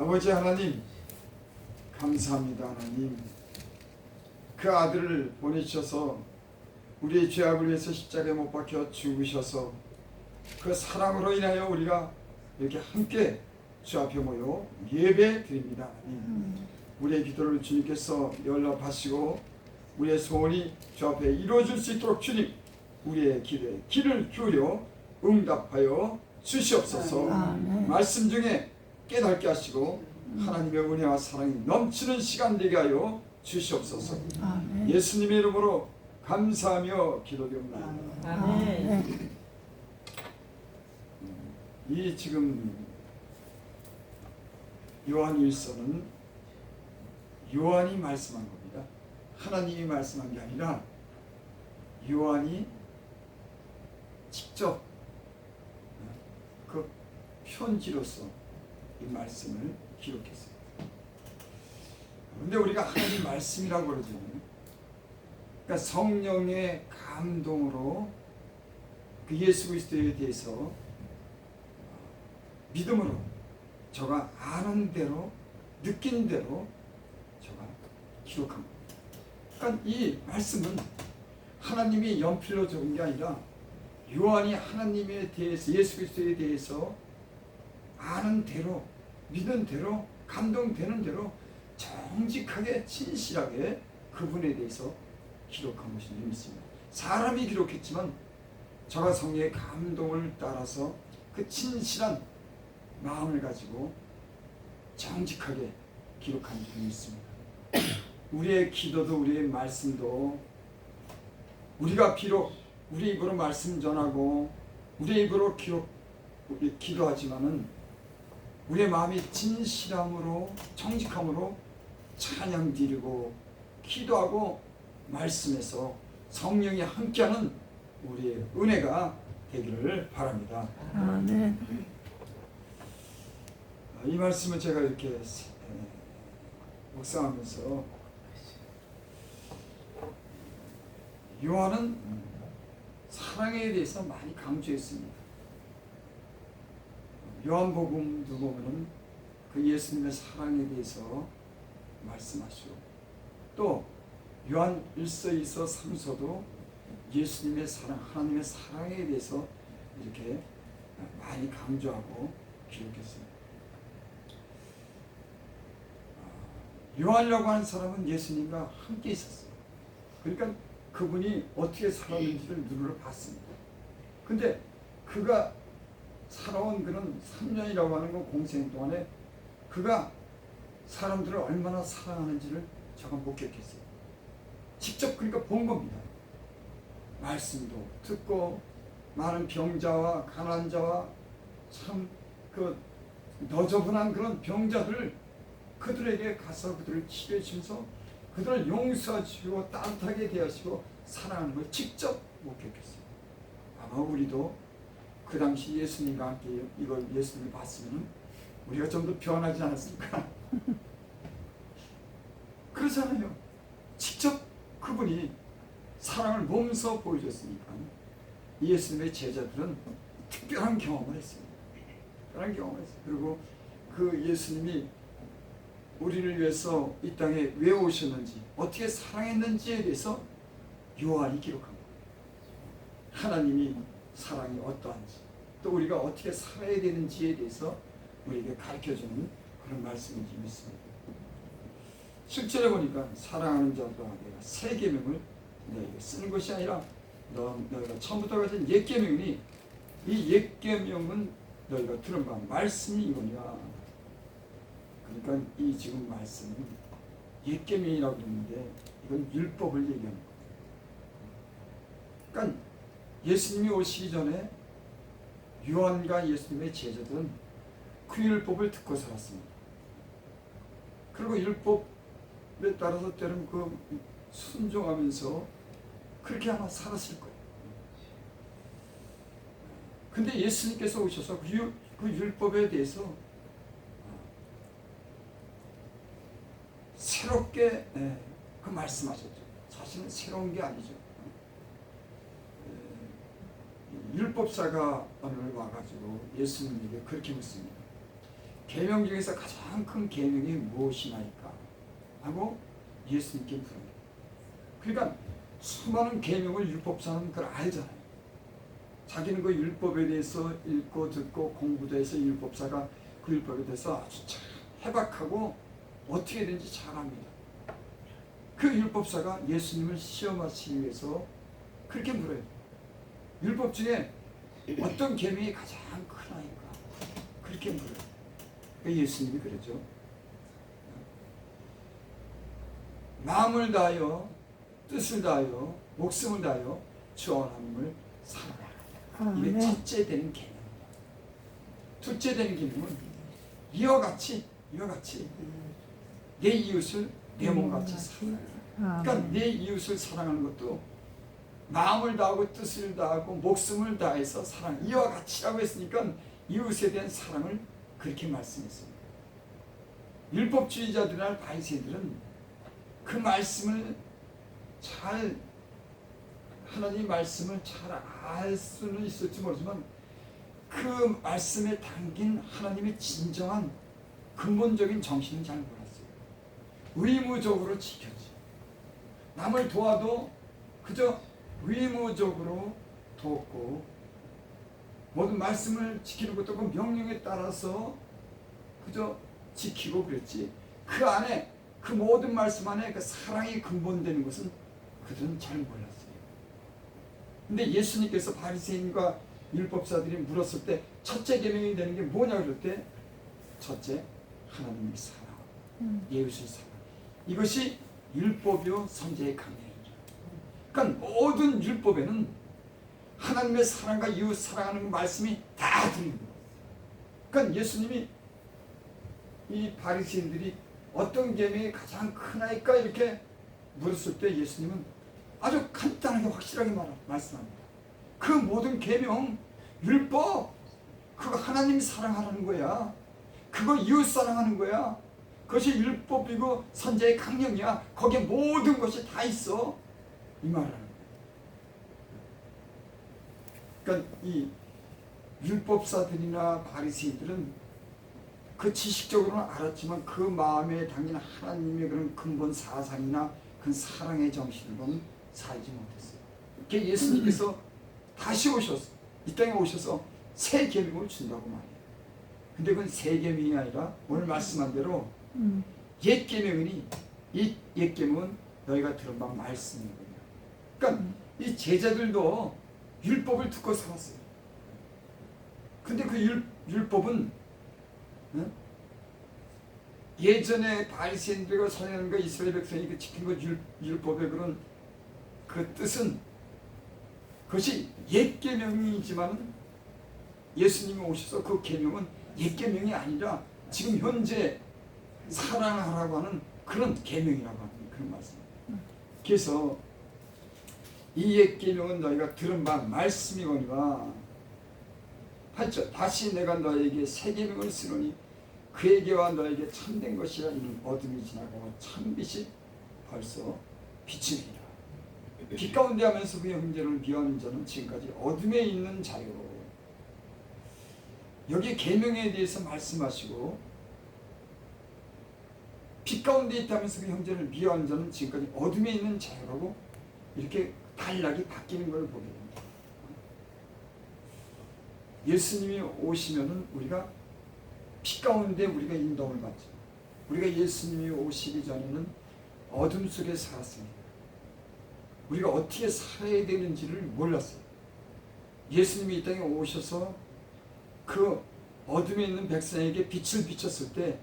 아버지 하나님, 감사합니다. 하나님, 그 아들을 보내주셔서 우리의 죄악을 위해서 십자가에 못 박혀 죽으셔서 그 사랑으로 인하여 우리가 이렇게 함께 주 앞에 모여 예배 드립니다. 하나님, 우리의 기도를 주님께서 연락하시고 우리의 소원이 주 앞에 이루어질 수 있도록 주님, 우리의 기도에 귀를 기울여 응답하여 주시옵소서. 말씀 중에 깨닫게 하시고 하나님의 은혜와 사랑이 넘치는 시간 되게 하여 주시옵소서. 예수님의 이름으로 감사하며 기도드립니다. 아멘. 이 지금 요한일서는 요한이 말씀한 겁니다. 하나님이 말씀한 게 아니라 요한이 직접 그 편지로서 이 말씀을 기록했어요. 근데 우리가 하나님 말씀이라고 그러잖아요. 그러니까 성령의 감동으로 그 예수 그리스도에 대해서 믿음으로 저가 아는 대로 느낀 대로 저가 기록한 겁니다. 그러니까 이 말씀은 하나님이 연필로 적은 게 아니라 요한이 하나님에 대해서 예수 그리스도에 대해서 아는 대로 믿은 대로 감동되는 대로 정직하게 진실하게 그분에 대해서 기록한 것이 믿습니다. 사람이 기록했지만 저가 성령의 감동을 따라서 그 진실한 마음을 가지고 정직하게 기록한 분이 있습니다. 우리의 기도도 우리의 말씀도 우리가 비록 우리 입으로 말씀 전하고 우리 입으로 기도하지만은 우리의 마음이 진실함으로 정직함으로 찬양 드리고 기도하고 말씀에서 성령이 함께하는 우리의 은혜가 되기를 바랍니다. 아멘. 이 말씀을 제가 이렇게 묵상하면서 요한은 사랑에 대해서 많이 강조했습니다. 요한복음도 보면은 그 예수님의 사랑에 대해서 말씀하시고 또 요한 1서, 2서, 3서도 예수님의 사랑, 하나님의 사랑에 대해서 이렇게 많이 강조하고 기록했습니다. 요한이라고 하는 사람은 예수님과 함께 있었어요. 그러니까 그분이 어떻게 살았는지를 눈으로 봤습니다. 근데 그가 살아온 그런 3년이라고 하는 그 공생 동안에 그가 사람들을 얼마나 사랑하는지를 저가 목격했어요. 직접 그러니까 본 겁니다. 말씀도 듣고 많은 병자와 가난한 자와 참 그 너저분한 그런 병자들을 그들에게 가서 그들을 치료해 주면서 그들을 용서하시고 따뜻하게 대하시고 사랑하는 걸 직접 목격했어요. 아마 우리도 그 당시 예수님과 함께 이걸 예수님을 봤으면 우리가 좀 더 변하지 않았을까? 그렇잖아요. 직접 그분이 사랑을 몸소 보여줬으니까 예수님의 제자들은 특별한 경험을 했습니다. 특별한 경험을 했어요. 그리고 그 예수님이 우리를 위해서 이 땅에 왜 오셨는지 어떻게 사랑했는지에 대해서 요한이 기록합니다. 하나님이 사랑이 어떠한지 또 우리가 어떻게 살아야 되는지에 대해서 우리에게 가르쳐주는 그런 말씀인지 믿습니다. 실제로 보니까 사랑하는 자들아 내가 새 계명을 너에게 쓰는 것이 아니라 너희가 처음부터 가진 옛 계명이니 이 옛 계명은 너희가 들은 바 말씀이 이거니와. 그러니까 이 지금 말씀은 옛 계명이라고 그러는데 이건 율법을 얘기하는 거예요. 그러니까 예수님이 오시기 전에 요한과 예수님의 제자들은 그 율법을 듣고 살았습니다. 그리고 율법에 따라서 때로는 그 순종하면서 그렇게 아마 살았을 거예요. 근데 예수님께서 오셔서 그 율법에 대해서 새롭게 그 말씀하셨죠. 사실은 새로운 게 아니죠. 율법사가 오늘 와가지고 예수님에게 그렇게 묻습니다. 계명 중에서 가장 큰 계명이 무엇이나이까 하고 예수님께 물어요. 그러니까 수많은 계명을 율법사는 그걸 알잖아요. 자기는 그 율법에 대해서 읽고 듣고 공부도 해서 율법사가 그 율법에 대해서 아주 잘 해박하고 어떻게든지 잘합니다. 그 율법사가 예수님을 시험하시기 위해서 그렇게 물어요. 율법 중에 어떤 계명이 가장 크나이까 그렇게 물어요. 예수님이 그러죠. 마음을 다하여 뜻을 다하여 목숨을 다하여 주 하나님을 사랑하라. 이게 첫째 되는 계명이에요. 둘째 되는 계명은 이와 같이 내 이웃을 내 몸같이 사랑하라. 그러니까 내 이웃을 사랑하는 것도 마음을 다하고 뜻을 다하고 목숨을 다해서 사랑, 이와 같이라고 했으니까 이웃에 대한 사랑을 그렇게 말씀했습니다. 율법주의자들이나 바리새인들은 그 말씀을 잘, 하나님 말씀을 잘 알 수는 있을지 모르지만 그 말씀에 담긴 하나님의 진정한 근본적인 정신은 잘 몰랐어요. 의무적으로 지켰지. 남을 도와도 그저 의무적으로 돕고 모든 말씀을 지키는 것도 그 명령에 따라서 그저 지키고 그랬지. 그 안에 그 모든 말씀 안에 그 사랑이 근본되는 것은 그들은 잘 몰랐어요. 근데 예수님께서 바리새인과 율법사들이 물었을 때 첫째 계명이 되는 게 뭐냐 그럴 때 첫째 하나님의 사랑, 이웃을 사랑. 이것이 율법이요 선지의 강령이죠. 그러니까 모든 율법에는 하나님의 사랑과 이웃 사랑하는 말씀이 다 들린 거예요. 그러니까 예수님이 이 바리새인들이 어떤 계명이 가장 크나이까 이렇게 물었을 때 예수님은 아주 간단하게 확실하게 말씀합니다. 그 모든 계명, 율법, 그거 하나님 사랑하라는 거야. 그거 이웃 사랑하는 거야. 그것이 율법이고 선지의 강령이야. 거기에 모든 것이 다 있어. 이 말을 하는 거야. 그러니까 이 율법사들이나 바리새인들은 그 지식적으로는 알았지만 그 마음에 담긴 하나님의 그런 근본 사상이나 그 사랑의 정신으로는 살지 못했어요. 그게 예수님께서 다시 오셔서 이 땅에 오셔서 새 계명을 준다고 말해요. 근데 그건 새 계명이 아니라 오늘 말씀한 대로 옛 계명이니 이 옛 계명은 너희가 들은 바 말씀이거든요. 그러니까 이 제자들도 율법을 듣고 살았어요. 근데 그 율법은 예전에 바리새인들과 선행과 이스라엘 백성이 지킨 것 율법의 그런 그 뜻은 그것이 옛 계명이지만 예수님이 오셔서 그 계명은 옛 계명이 아니라 지금 현재 사랑하라고 하는 그런 계명이라고 하는 그런 말씀입니다. 그래서 이 옛 계명은 너희가 들은 바 말씀이거니와 8절 다시 내가 너에게 새 계명을 쓰노니 그에게와 너에게 참된 것이라. 이는 어둠이 지나고 참빛이 벌써 비치니라. 빛 가운데 하면서 그의 형제를 미워하는 자는 지금까지 어둠에 있는 자요. 여기 계명에 대해서 말씀하시고 빛 가운데 있다면서 그 형제를 미워하는 자는 지금까지 어둠에 있는 자요라고 이렇게 단락이 바뀌는 걸 보게 됩니다. 예수님이 오시면은 우리가 빛 가운데 우리가 인도를 받죠. 우리가 예수님이 오시기 전에는 어둠 속에 살았습니다. 우리가 어떻게 살아야 되는지를 몰랐어요. 예수님이 이 땅에 오셔서 그 어둠에 있는 백성에게 빛을 비쳤을 때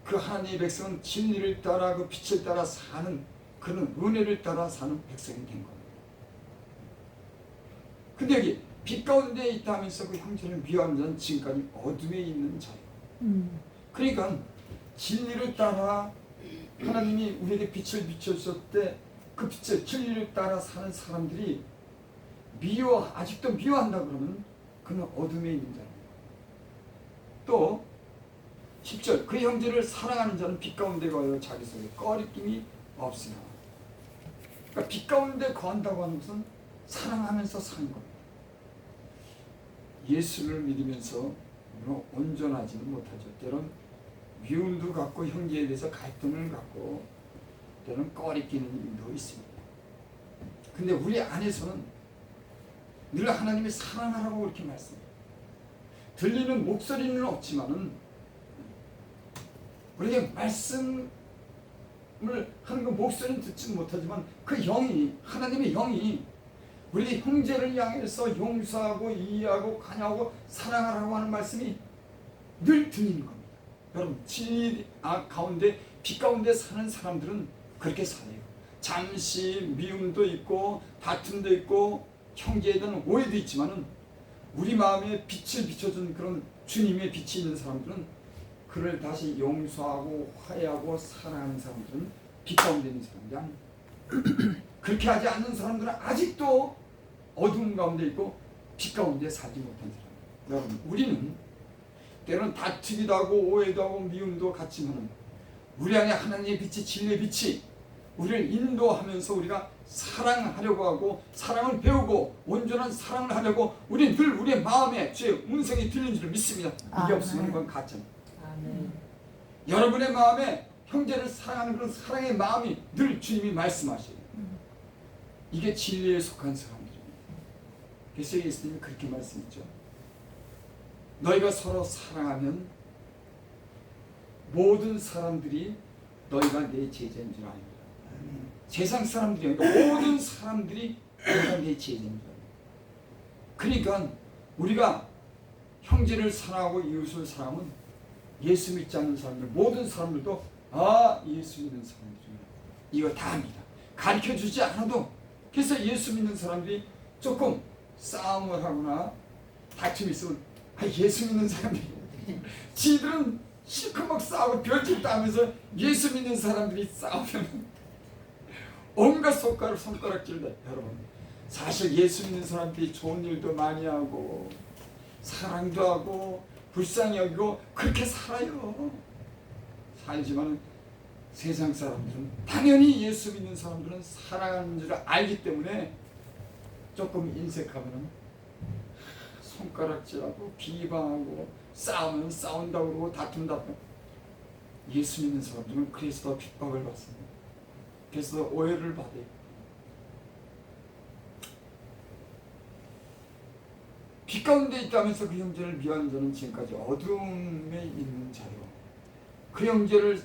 그 하나님의 백성은 진리를 따라 그 빛을 따라 사는 그런 은혜를 따라 사는 백성이 된 겁니다. 근데 여기 빛 가운데 있다 하면서 그 형제를 미워하는 자는 지금까지 어둠에 있는 자예요. 그러니까 진리를 따라 하나님이 우리에게 빛을 비쳤을 때 그 빛을 진리를 따라 사는 사람들이 아직도 미워한다 그러면 그는 어둠에 있는 자입니다. 또 10절 그 형제를 사랑하는 자는 빛 가운데 거하여 자기 속에 꺼리낌이 없으나. 그러니까 빛 가운데 거한다고 하는 것은 사랑하면서 사는 겁니다. 예수를 믿으면서 온전하지는 못하죠. 때론 미움도 갖고 형제에 대해서 갈등을 갖고 때론 꺼리끼는 일도 있습니다. 근데 우리 안에서는 늘 하나님이 사랑하라고 그렇게 말씀해요. 들리는 목소리는 없지만은 우리에게 말씀을 하는 그 목소리는 듣지 못하지만 그 영이, 하나님의 영이 우리 형제를 향해서 용서하고 이해하고 관여하고 사랑하라고 하는 말씀이 늘 들리는 겁니다. 여러분, 진리 가운데, 빛 가운데 사는 사람들은 그렇게 살아요. 잠시 미움도 있고 다툼도 있고 형제에 대한 오해도 있지만은 우리 마음에 빛을 비춰준 그런 주님의 빛이 있는 사람들은 그를 다시 용서하고 화해하고 사랑하는 사람들은 빛 가운데 있는 사람들이 아닙니다. 그렇게 하지 않는 사람들은 아직도 어두움 가운데 있고 빛 가운데 살지 못한 사람. 여러분, 우리는 때로는 다투기도 하고 오해도 하고 미움도 같지만 우리 안에 하나님의 빛이, 진리의 빛이 우리를 인도하면서 우리가 사랑하려고 하고 사랑을 배우고 온전한 사랑을 하려고 우리는 늘 우리의 마음에 주의 음성이 들리는 줄 믿습니다. 이게 없으면 그건 가짜입니다. 여러분의 마음에 형제를 사랑하는 그런 사랑의 마음이 늘 주님이 말씀하셔요. 이게 진리에 속한 사람들입니다. 그래서 예수님이 그렇게 말씀했죠. 너희가 서로 사랑하면 모든 사람들이 너희가 내 제자인 줄 아니라. 세상 사람들이 아니라 모든 사람들이 너희가 내 제자인 줄 아니라. 그러니까 우리가 형제를 사랑하고 이웃을 사랑하면 예수 믿지 않는 사람들, 모든 사람들도 예수 믿는 사람들이구나. 이거 다 압니다. 가르쳐주지 않아도. 그래서 예수 믿는 사람들이 조금 싸움을 하거나 다툼이 있으면 예수 믿는 사람들이 지들은 실컷 막 싸우고 별짓도 하면서 예수 믿는 사람들이 싸우면 온갖 손가락질다. 여러분, 사실 예수 믿는 사람들이 좋은 일도 많이 하고 사랑도 하고 불쌍히 여기고 그렇게 살아요. 살지만 세상 사람들은 당연히 예수 믿는 사람들은 사랑하는 줄 알기 때문에 조금 인색하면 손가락질하고 비방하고 싸우면 싸운다고 그러고 다툰다고. 예수 믿는 사람들은 그래서 더 핍박을 받습니다. 그래서 더 오해를 받아요. 빛 가운데 있다면서 그 형제를 미워하는 자는 지금까지 어둠에 있는 자요. 그 형제를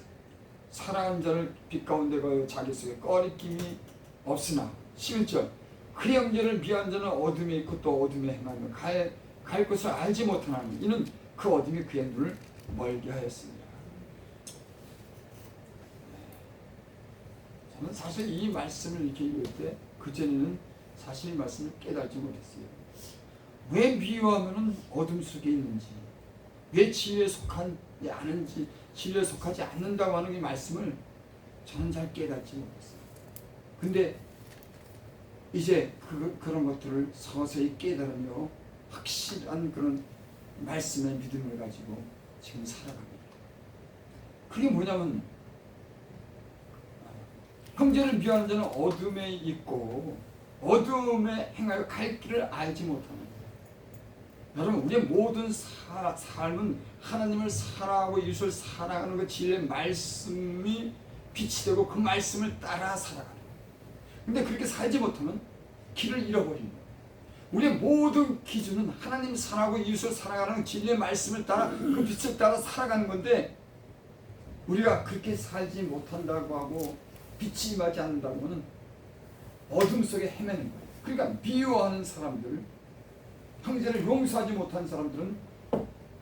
사랑하는 자를 빛 가운데 가요 자기 속에 꺼리낌이 없으나 11절 그 형제를 미워하는 자는 어둠에 있고 또 어둠에 행하며 갈 것을 알지 못하나니 이는 그 어둠이 그의 눈을 멀게 하였습니다. 저는 사실 이 말씀을 이렇게 읽을 때 그전에는 사실 이 말씀을 깨닫지 못했어요. 왜 미워하면 어둠 속에 있는지, 왜 진리에 속하지 않은지, 진리에 속하지 않는다고 하는 이 말씀을 저는 잘 깨닫지 못했어요. 근데 이제 그런 것들을 서서히 깨달으며 확실한 그런 말씀의 믿음을 가지고 지금 살아갑니다. 그게 뭐냐면 형제를 미워하는 자는 어둠에 있고 어둠에 행하여 갈 길을 알지 못하는. 여러분, 우리의 모든 삶은 하나님을 사랑하고 이웃을 사랑하는 그 진리의 말씀이 빛이 되고 그 말씀을 따라 살아가는 거예요. 근데 그렇게 살지 못하면 길을 잃어버리는 거예요. 우리의 모든 기준은 하나님 사랑하고 이웃을 사랑하는 진리의 말씀을 따라 그 빛을 따라 살아가는 건데 우리가 그렇게 살지 못한다고 하고 빛이 임하지 않는다고 하면 어둠 속에 헤매는 거예요. 그러니까 미워하는 사람들, 형제를 용서하지 못하는 사람들은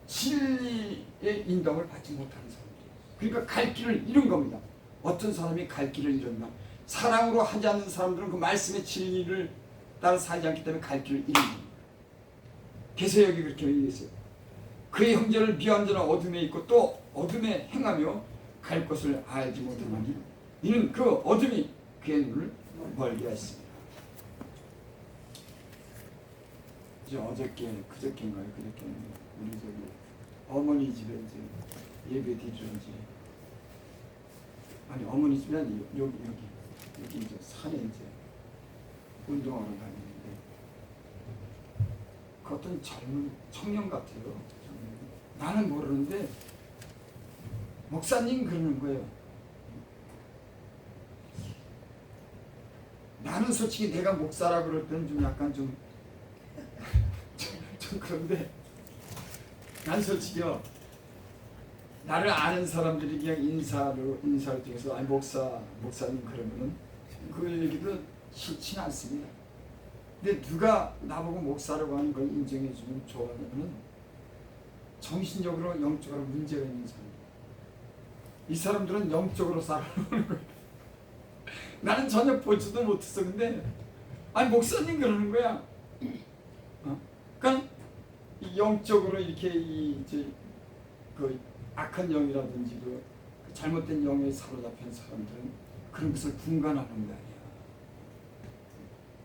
진리의 인도를 받지 못하는 사람들이에요. 그러니까 갈 길을 잃은 겁니다. 어떤 사람이 갈 길을 잃었나? 사랑으로 하지 않는 사람들은 그 말씀의 진리를 따라 살지 않기 때문에 갈 길을 잃은 겁니다. 그래서 여기 그렇게 얘기했어요. 그의 형제를 미워하는 자는 어둠에 있고 또 어둠에 행하며 갈 것을 알지 못하나니 이는 그 어둠이 그의 눈을 멀게 했습니다. 이제 그저께인가요? 우리 저기 어머니 집에 이제 예배 드리러 이제 어머니 집이 아니 여기 이제 산에 이제 운동하러 다니는데 그 어떤 젊은 청년 같아요. 나는 모르는데 목사님 그러는 거예요. 나는 솔직히 내가 목사라 그럴 때는 좀 약간 좀 그런데 난 솔직히요, 나를 아는 사람들이 그냥 인사를 통해서 아니 목사님 그러면은 그 얘기도 싫지는 않습니다. 근데 누가 나보고 목사라고 하는 걸 인정해주면 좋아하냐면은 정신적으로 영적으로 문제가 있는 사람. 이 사람들은 영적으로 살아오는 거예요. 나는 전혀 보지도 못했어. 근데 아니 목사님 그러는 거야. 그러니까 영적으로 이렇게 그 악한 영이라든지 그 잘못된 영에 사로잡힌 사람들은 그런 것을 분간하는 거 아니야.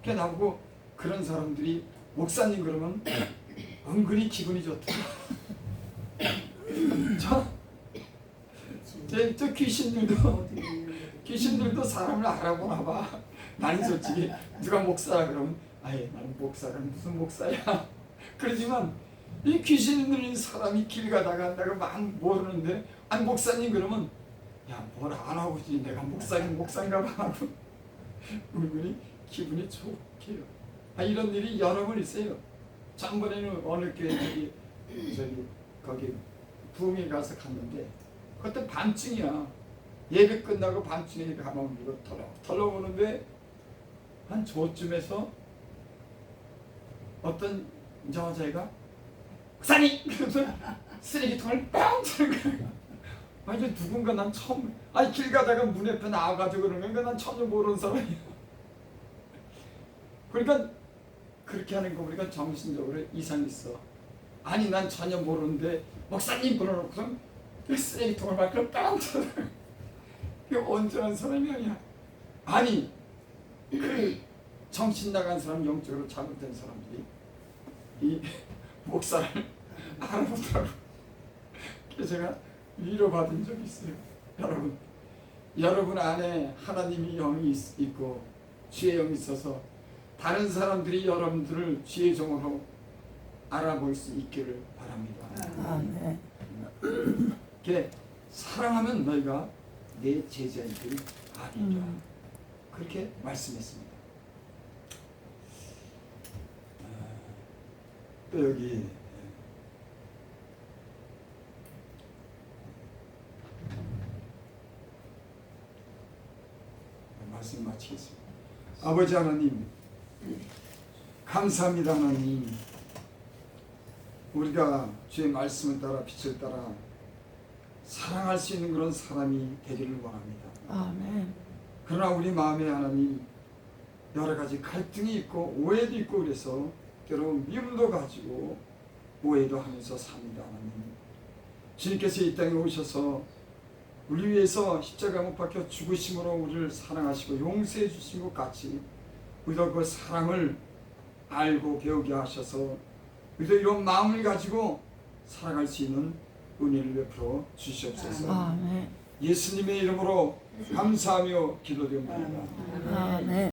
그러니까 나보고 그런 사람들이 목사님 그러면 은근히 기분이 좋다. 저 귀신들도 사람을 알아보나 봐. 나는 솔직히 누가 목사라 그러면 아예 나는 목사가 무슨 목사야. 그러지만 이 귀신 들린 사람이 길 가다가 내가 막 모르는데 아니 목사님 그러면 야 뭘 안 하고지 내가 목사인가 봐 하고 은근히 기분이 좋게요. 이런 일이 여러 번 있어요. 전번에는 어느 교회 저기 거기 부흥에 가서 갔는데 그때 밤중이야. 예배 끝나고 밤중에 가만 물고 털어보는데 한 저쯤에서 어떤 여자애가 목사님! 그래서 쓰레기통을 뻥 치는 거야. 아니 누군가 난 처음 길 가다가 문 옆에 나와가지고 그러는 거야. 난 전혀 모르는 사람이야. 그러니까 그렇게 하는 거 보니까 정신적으로 이상이 있어. 아니 난 전혀 모르는데 목사님 불러놓고서 쓰레기통을 막 뻥 쳐서 그게 온전한 사람이 아니야. 아니 그 정신 나간 사람, 영적으로 잘못된 사람들이 이 목사를 알아보더라고. 그래서 제가 위로받은 적이 있어요. 여러분 안에 하나님의 영이 있고 주의 영이 있어서 다른 사람들이 여러분들을 주의 종으로 알아볼 수 있기를 바랍니다. 아멘. 이렇게 사랑하면 너희가 내 제자인들이 아니라 그렇게 말씀했습니다. 또 여기 말씀 마치겠습니다. 아버지 하나님 감사합니다. 하나님 우리가 주의 말씀을 따라 빛을 따라 사랑할 수 있는 그런 사람이 되기를 원합니다. 아멘. 그러나 우리 마음에 하나님 여러 가지 갈등이 있고 오해도 있고 그래서 때로는 미움도 가지고 오해도 하면서 삽니다. 하나님 주님께서 이 땅에 오셔서 우리 위해서 십자가 못 박혀 죽으심으로 우리를 사랑하시고 용서해 주신 것 같이 우리도 그 사랑을 알고 배우게 하셔서 우리도 이런 마음을 가지고 살아갈 수 있는 은혜를 베풀어 주시옵소서. 아멘. 예수님의 이름으로 감사하며 기도드립니다. 아멘.